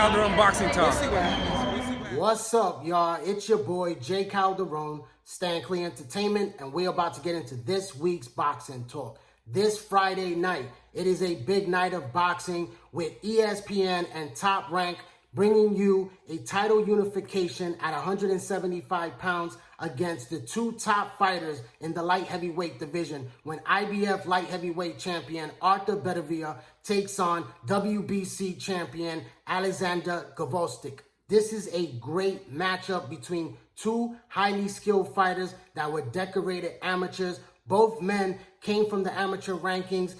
Calderon Boxing Talk. What's up, y'all? It's your boy, Jay Calderon, Stan Clee Entertainment, and we're about to get into this week's boxing talk. This Friday night, it is a big night of boxing with ESPN and Top Rank bringing you a title unification at 175 pounds against the two top fighters in the light heavyweight division when IBF light heavyweight champion Artur Beterbiev takes on WBC champion Oleksandr Gvozdyk. This is a great matchup between two highly skilled fighters that were decorated amateurs. Both men came from the amateur rankings.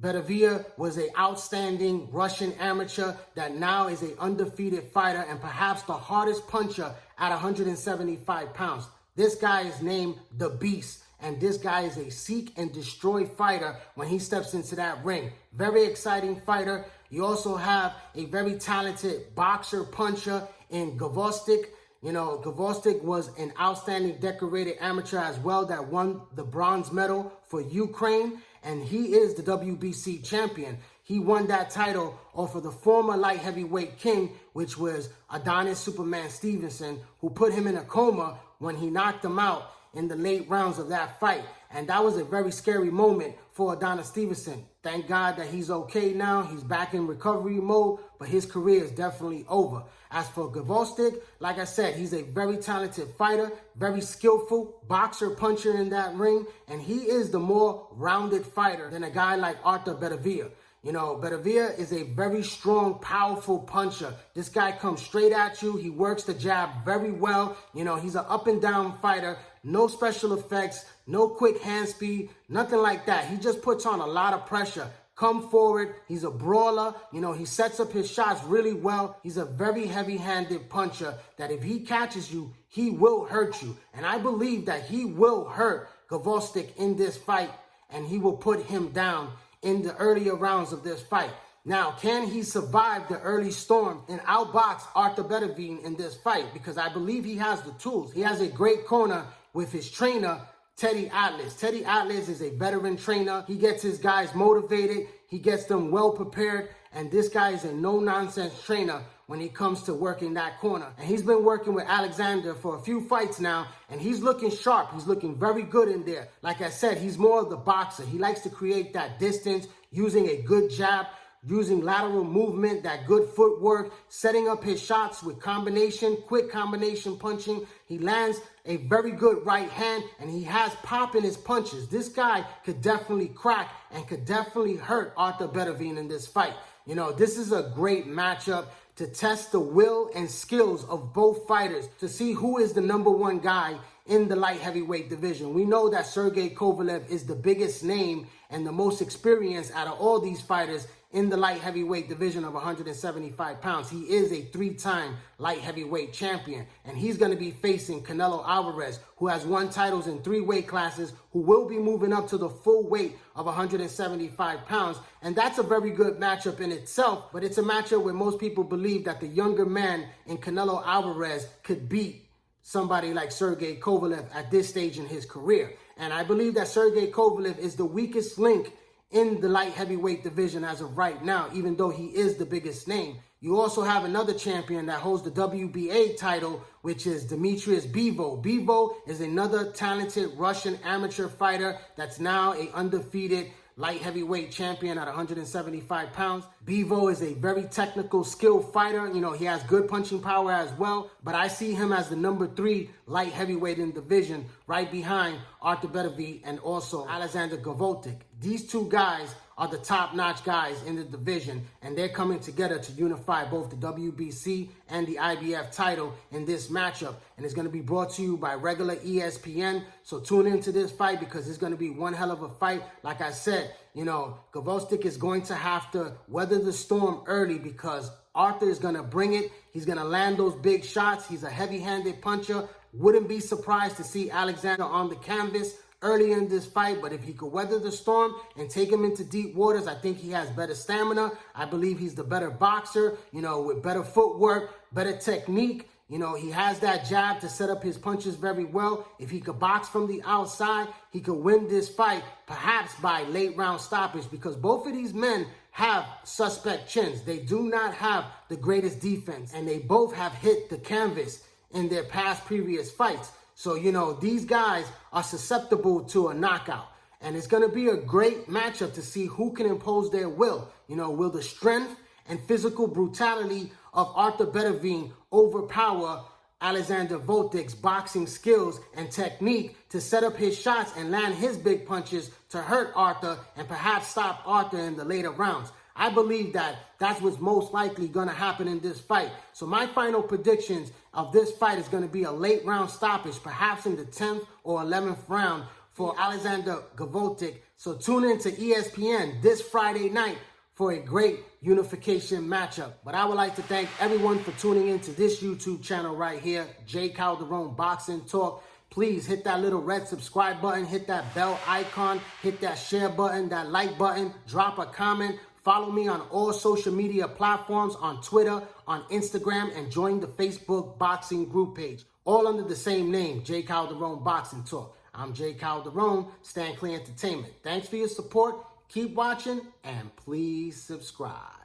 Beterbiev was an outstanding Russian amateur that now is an undefeated fighter and perhaps the hardest puncher at 175 pounds. This guy is named The Beast, and this guy is a seek and destroy fighter when he steps into that ring. Very exciting fighter. You also have a very talented boxer puncher in Gvozdyk. You know, Gvozdyk was an outstanding decorated amateur as well that won the bronze medal for Ukraine, and he is the WBC champion. He won that title off of the former light heavyweight king, which was Adonis Superman Stevenson, who put him in a coma when he knocked him out in the late rounds of that fight. And that was a very scary moment for Adonis Stevenson. Thank God that he's okay now. He's back in recovery mode, but his career is definitely over. As for Gvozdyk, like I said, he's a very talented fighter, very skillful boxer puncher in that ring, and he is the more rounded fighter than a guy like Artur Beterbiev. You know, Beterbiev is a very strong, powerful puncher. This guy comes straight at you. He works the jab very well. You know, he's an up and down fighter. No special effects, no quick hand speed, nothing like that. He just puts on a lot of pressure. Come forward. He's a brawler. You know, he sets up his shots really well. He's a very heavy-handed puncher that if he catches you, he will hurt you. And I believe that he will hurt Gvozdyk in this fight, and he will put him down in the earlier rounds of this fight. Now, can he survive the early storm and outbox Artur Beterbiev in this fight? Because I believe he has the tools. He has a great corner with his trainer, Teddy Atlas. Teddy Atlas is a veteran trainer. He gets his guys motivated. He gets them well prepared. And this guy is a no-nonsense trainer when it comes to working that corner. And he's been working with Alexander for a few fights now, and he's looking sharp. He's looking very good in there. Like I said, he's more of the boxer. He likes to create that distance using a good jab, using lateral movement, that good footwork, setting up his shots with combination, quick combination punching. He lands a very good right hand, and he has pop in his punches. This guy could definitely crack and could definitely hurt Artur Beterbiev in this fight. You know, this is a great matchup to test the will and skills of both fighters to see who is the number one guy in the light heavyweight division. We know that Sergey Kovalev is the biggest name and the most experienced out of all these fighters in the light heavyweight division of 175 pounds. He is a three-time light heavyweight champion, and he's going to be facing Canelo Alvarez, who has won titles in 3 weight classes, who will be moving up to the full weight of 175 pounds. And that's a very good matchup in itself, but it's a matchup where most people believe that the younger man in Canelo Alvarez could beat somebody like Sergey Kovalev at this stage in his career. And I believe that Sergey Kovalev is the weakest link in the light heavyweight division as of right now, even though he is the biggest name. You also have another champion that holds the WBA title, which is Dmitrius Bivol. Bivol is another talented Russian amateur fighter that's now an undefeated light heavyweight champion at 175 pounds. Bivol is a very technical, skilled fighter. You know, he has good punching power as well, but I see him as the number 3 light heavyweight in the division, right behind Artur Beterbiev and also Oleksandr Gvozdyk. These two guys are the top-notch guys in the division, and they're coming together to unify both the WBC and the IBF title in this matchup. And it's going to be brought to you by regular ESPN. So tune into this fight because it's going to be one hell of a fight. Like I said, you know, Gvozdyk is going to have to weather the storm early because Artur is going to bring it. He's going to land those big shots. He's a heavy-handed puncher. Wouldn't be surprised to see Alexander on the canvas early in this fight, but if he could weather the storm and take him into deep waters, I think he has better stamina. I believe he's the better boxer, you know, with better footwork, better technique. You know, he has that jab to set up his punches very well. If he could box from the outside, he could win this fight, perhaps by late round stoppage, because both of these men have suspect chins. They do not have the greatest defense, and they both have hit the canvas in their previous fights. So, these guys are susceptible to a knockout. And it's going to be a great matchup to see who can impose their will. Will the strength and physical brutality of Artur Beterbiev overpower Oleksandr Gvozdyk's boxing skills and technique to set up his shots and land his big punches to hurt Artur and perhaps stop Artur in the later rounds? I believe that's what's most likely going to happen in this fight. So my final predictions of this fight is going to be a late round stoppage, perhaps in the 10th or 11th round for Oleksandr Gvozdyk. So tune in to ESPN this Friday night for a great unification matchup. But I would like to thank everyone for tuning into this YouTube channel right here, J. Calderon Boxing Talk. Please hit that little red subscribe button, hit that bell icon, hit that share button, that like button, drop a comment. Follow me on all social media platforms, on Twitter, on Instagram, and join the Facebook boxing group page. All under the same name, J. Calderon Boxing Talk. I'm J. Calderon, Stand Clear Entertainment. Thanks for your support. Keep watching, and please subscribe.